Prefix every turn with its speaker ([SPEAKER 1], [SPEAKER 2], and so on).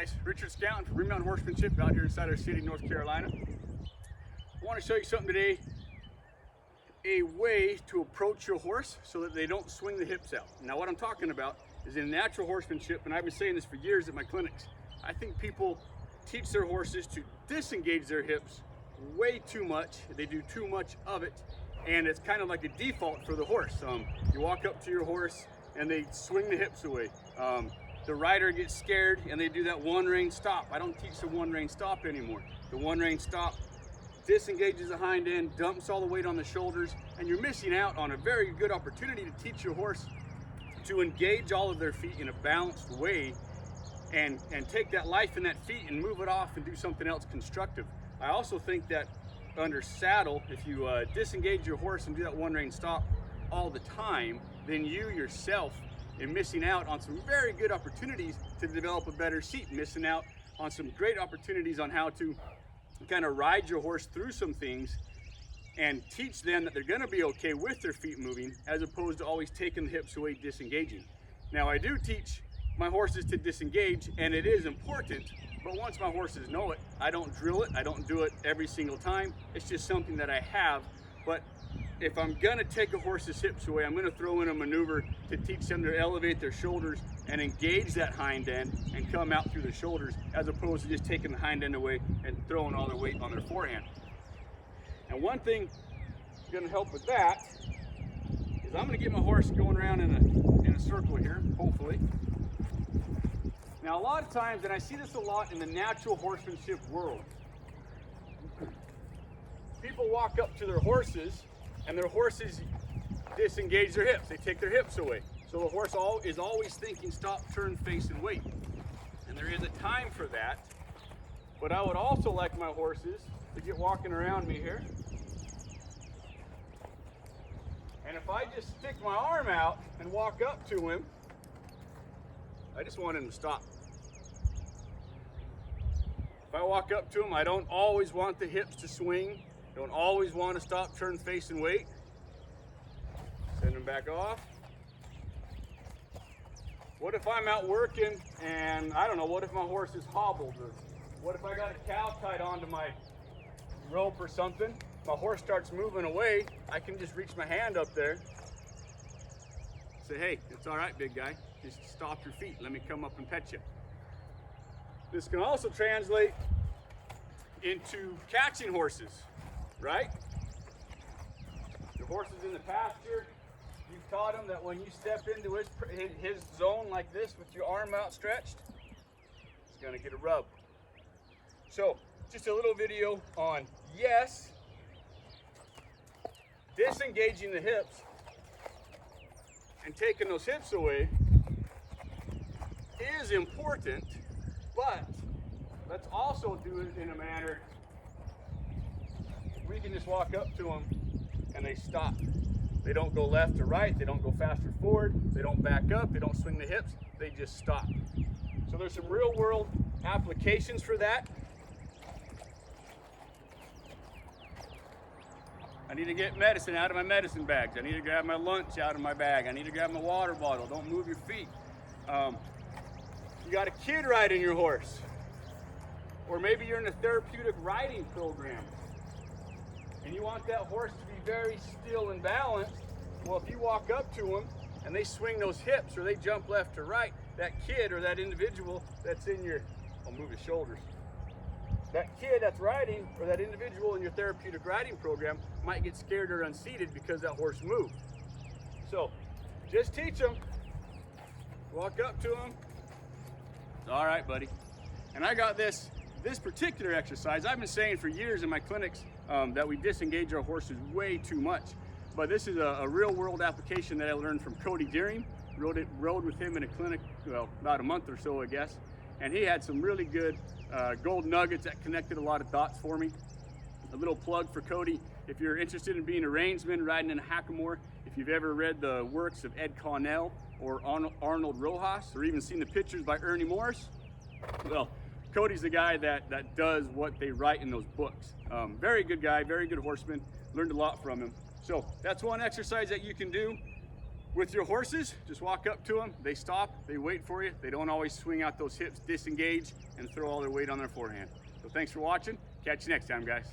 [SPEAKER 1] guys, Richard Scouten from Green Mountain Horsemanship out here inside our city, North Carolina. I want to show you something today, a way to approach your horse so that they don't swing the hips out. Now what I'm talking about is in natural horsemanship, and I've been saying this for years at my clinics. I think people teach their horses to disengage their hips way too much. They do too much of it, and it's kind of like a default for the horse. You walk up to your horse and they swing the hips away. The rider gets scared and they do that one rein stop. I don't teach the one rein stop anymore. The one rein stop disengages the hind end, dumps all the weight on the shoulders, and you're missing out on a very good opportunity to teach your horse to engage all of their feet in a balanced way and take that life in that feet and move it off and do something else constructive. I also think that under saddle, if you disengage your horse and do that one rein stop all the time, then you yourself are missing out on some very good opportunities to develop a better seat, missing out on some great opportunities on how to kind of ride your horse through some things and teach them that they're going to be okay with their feet moving, as opposed to always taking the hips away, disengaging. Now I do teach my horses to disengage, and it is important, but once my horses know it, I don't drill it, I don't do it every single time. It's just something that I have. But if I'm gonna take a horse's hips away, I'm gonna throw in a maneuver to teach them to elevate their shoulders and engage that hind end and come out through the shoulders, as opposed to just taking the hind end away and throwing all their weight on their forehand. And one thing gonna help with that is I'm gonna get my horse going around in a circle here, hopefully. Now a lot of times, and I see this a lot in the natural horsemanship world, people walk up to their horses and their horses disengage their hips. They take their hips away. So the horse is always thinking stop, turn, face, and wait. And there is a time for that. But I would also like my horses to get walking around me here. And if I just stick my arm out and walk up to him, I just want him to stop. If I walk up to him, I don't always want the hips to swing. Don't always want to stop, turn, face, and wait. Send him back off. What if I'm out working and, I don't know, what if my horse is hobbled? Or what if I got a cow tied onto my rope or something? My horse starts moving away, I can just reach my hand up there. Say, hey, it's all right, big guy. Just stop your feet. Let me come up and pet you. This can also translate into catching horses, right? The horse is in the pasture. You've taught him that when you step into his zone like this with your arm outstretched, he's gonna get a rub. So, just a little video on, yes, disengaging the hips and taking those hips away is important, but let's also do it in a manner we can just walk up to them and they stop. They don't go left or right, they don't go fast or forward, they don't back up, they don't swing the hips, they just stop. So there's some real world applications for that. I need to get medicine out of my medicine bags. I need to grab my lunch out of my bag. I need to grab my water bottle. Don't move your feet. You got a kid riding your horse, or maybe you're in a therapeutic riding program and you want that horse to be very still and balanced. Well, if you walk up to them and they swing those hips or they jump left or right, that kid or that individual that's in your, I'll move his shoulders. That kid that's riding, or that individual in your therapeutic riding program, might get scared or unseated because that horse moved. So just teach them, walk up to them. All right, buddy. And I got this particular exercise. I've been saying for years in my clinics that we disengage our horses way too much. But this is a real world application that I learned from Cody Deering. Rode with him in a clinic, well, about a month or so, I guess. And he had some really good gold nuggets that connected a lot of dots for me. A little plug for Cody: if you're interested in being a reinsman, riding in a hackamore, if you've ever read the works of Ed Connell or Arnold Rojas, or even seen the pictures by Ernie Morris, well, Cody's the guy that does what they write in those books. Very good guy, very good horseman. Learned a lot from him. So that's one exercise that you can do. With your horses, just walk up to them, they stop, they wait for you. They don't always swing out those hips, disengage, and throw all their weight on their forehand. So thanks for watching. Catch you next time, guys.